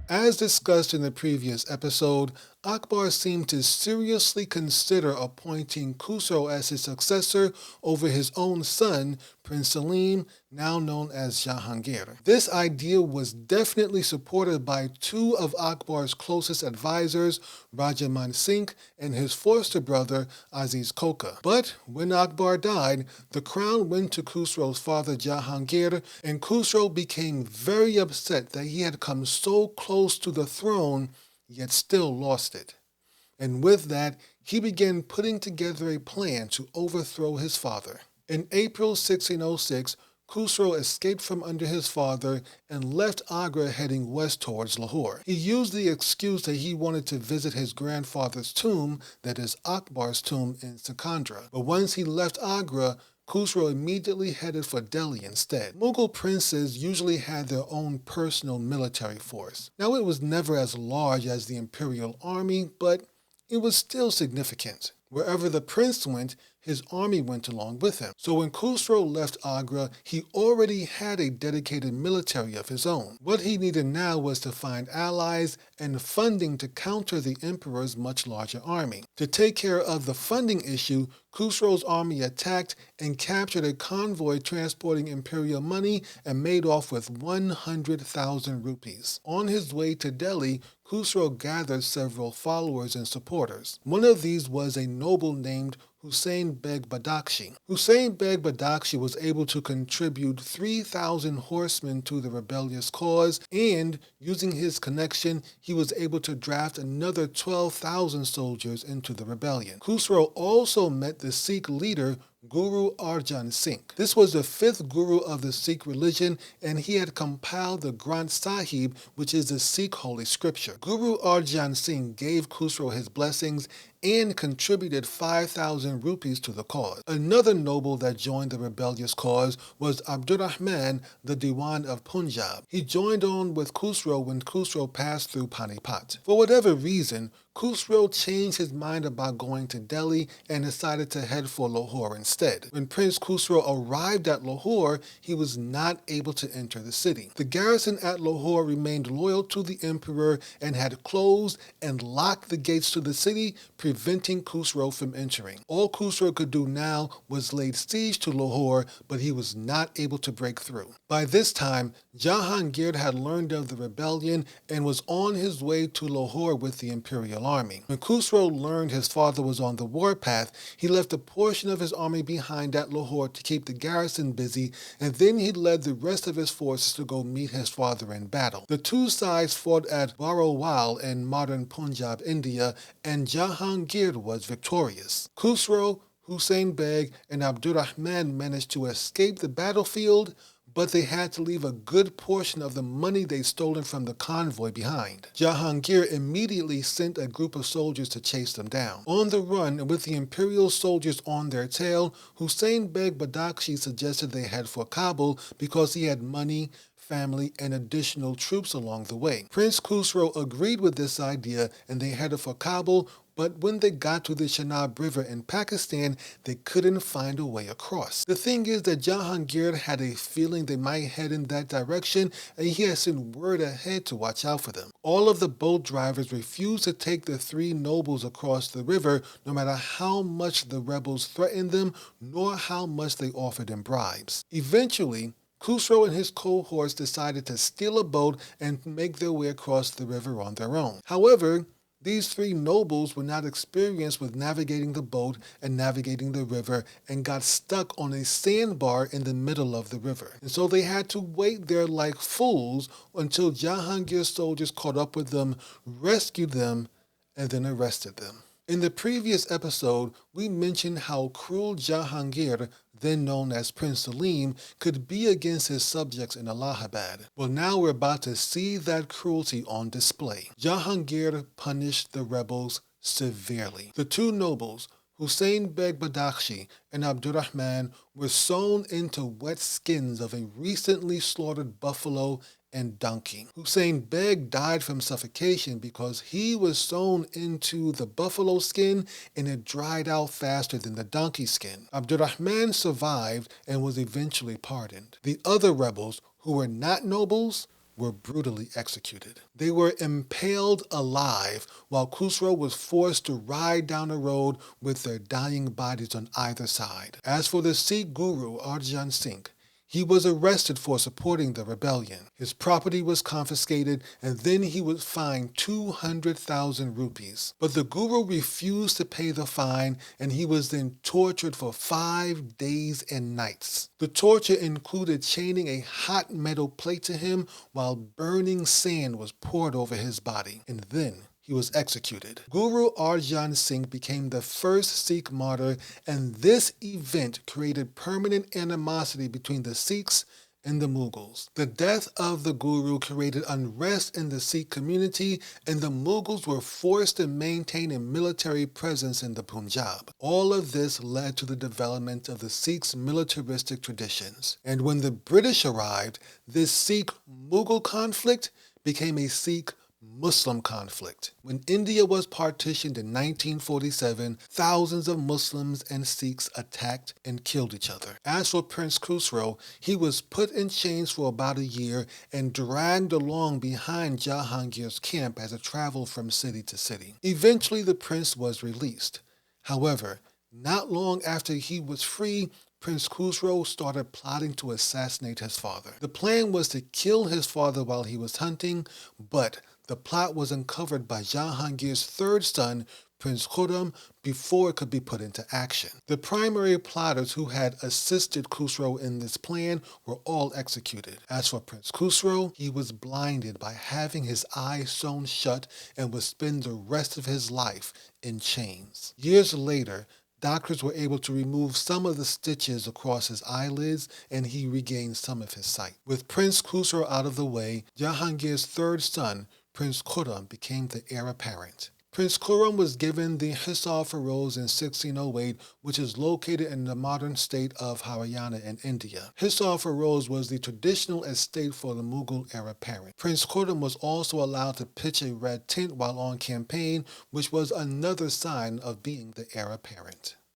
As discussed in the previous episode, Akbar seemed to seriously consider appointing Khusro as his successor over his own son, Prince Selim, now known as Jahangir. This idea was definitely supported by two of Akbar's closest advisors, Raja Man Singh and his foster brother, Aziz Koka. But when Akbar died, the crown went to Khusro's father, Jahangir, and Khusro became very upset that he had come so close to the throne yet still lost it. And with that, he began putting together a plan to overthrow his father. In April 1606, Khusro escaped from under his father and left Agra heading west towards Lahore. He used the excuse that he wanted to visit his grandfather's tomb, that is Akbar's tomb in Sikandra. But once he left Agra, Khusro immediately headed for Delhi instead. Mughal princes usually had their own personal military force. Now, it was never as large as the imperial army, but it was still significant. Wherever the prince went, his army went along with him. So when Khusro left Agra, he already had a dedicated military of his own. What he needed now was to find allies and funding to counter the emperor's much larger army. To take care of the funding issue, Khusro's army attacked and captured a convoy transporting imperial money and made off with 100,000 rupees. On his way to Delhi, Khusro gathered several followers and supporters. One of these was a noble named Hussein Beg Badakshi. Hussein Beg Badakshi was able to contribute 3,000 horsemen to the rebellious cause, and using his connection, he was able to draft another 12,000 soldiers into the rebellion. Khusro also met the Sikh leader Guru Arjan Singh. This was the fifth guru of the Sikh religion, and he had compiled the Granth Sahib, which is the Sikh holy scripture. Guru Arjan Singh gave Khusro his blessings and contributed 5,000 rupees to the cause. Another noble that joined the rebellious cause was Abdurrahman, the Diwan of Punjab. He joined on with Khusro when Khusro passed through Panipat. For whatever reason, Khusro changed his mind about going to Delhi and decided to head for Lahore instead. When Prince Khusro arrived at Lahore, he was not able to enter the city. The garrison at Lahore remained loyal to the emperor and had closed and locked the gates to the city, preventing Khusro from entering. All Khusro could do now was lay siege to Lahore, but he was not able to break through. By this time, Jahangir had learned of the rebellion and was on his way to Lahore with the imperial army. When Khusro learned his father was on the warpath, he left a portion of his army behind at Lahore to keep the garrison busy, and then he led the rest of his forces to go meet his father in battle. The two sides fought at Barawal in modern Punjab, India, and Jahangir was victorious. Khusro, Hussein Beg, and Abdurrahman managed to escape the battlefield, but they had to leave a good portion of the money they'd stolen from the convoy behind. Jahangir immediately sent a group of soldiers to chase them down. On the run, and with the imperial soldiers on their tail, Hussein Beg Badakshi suggested they head for Kabul because he had money, family, and additional troops along the way. Prince Khusro agreed with this idea and they headed for Kabul, but when they got to the Chenab River in Pakistan, they couldn't find a way across. The thing is that Jahangir had a feeling they might head in that direction, and he had sent word ahead to watch out for them. All of the boat drivers refused to take the three nobles across the river, no matter how much the rebels threatened them, nor how much they offered in bribes. Eventually, Khusro and his cohorts decided to steal a boat and make their way across the river on their own. However, these three nobles were not experienced with navigating the boat and navigating the river and got stuck on a sandbar in the middle of the river. And so they had to wait there like fools until Jahangir's soldiers caught up with them, rescued them, and then arrested them. In the previous episode, we mentioned how cruel Jahangir, then known as Prince Selim, could be against his subjects in Allahabad. Well, now we're about to see that cruelty on display. Jahangir punished the rebels severely. The two nobles, Hussein Beg Badakshi and Abdurrahman, were sewn into wet skins of a recently slaughtered buffalo and donkey. Hussein Beg died from suffocation because he was sewn into the buffalo skin and it dried out faster than the donkey skin. Abdurrahman survived and was eventually pardoned. The other rebels, who were not nobles, were brutally executed. They were impaled alive, while Khusro was forced to ride down a road with their dying bodies on either side. As for the Sikh guru Arjan Singh, he was arrested for supporting the rebellion. His property was confiscated, and then he was fined 200,000 rupees. But the guru refused to pay the fine, and he was then tortured for 5 days and nights. The torture included chaining a hot metal plate to him while burning sand was poured over his body, and then he was executed. Guru Arjan Singh became the first Sikh martyr, and this event created permanent animosity between the Sikhs and the Mughals. The death of the Guru created unrest in the Sikh community, and the Mughals were forced to maintain a military presence in the Punjab. All of this led to the development of the Sikhs' militaristic traditions. And when the British arrived, this Sikh-Mughal conflict became a Sikh-Muslim conflict. When India was partitioned in 1947, thousands of Muslims and Sikhs attacked and killed each other. As for Prince Khusro, he was put in chains for about a year and dragged along behind Jahangir's camp as it traveled from city to city. Eventually, the prince was released. However, not long after he was free, Prince Khusro started plotting to assassinate his father. The plan was to kill his father while he was hunting, but the plot was uncovered by Jahangir's third son, Prince Khurram, before it could be put into action. The primary plotters who had assisted Khusro in this plan were all executed. As for Prince Khusro, he was blinded by having his eyes sewn shut and would spend the rest of his life in chains. Years later, doctors were able to remove some of the stitches across his eyelids, and he regained some of his sight. With Prince Khusro out of the way, Jahangir's third son, Prince Khurram, became the heir apparent. Prince Khurram was given the Hisar Feroz in 1608, which is located in the modern state of Haryana in India. Hisar Feroz was the traditional estate for the Mughal heir apparent. Prince Khurram was also allowed to pitch a red tent while on campaign, which was another sign of being the heir apparent.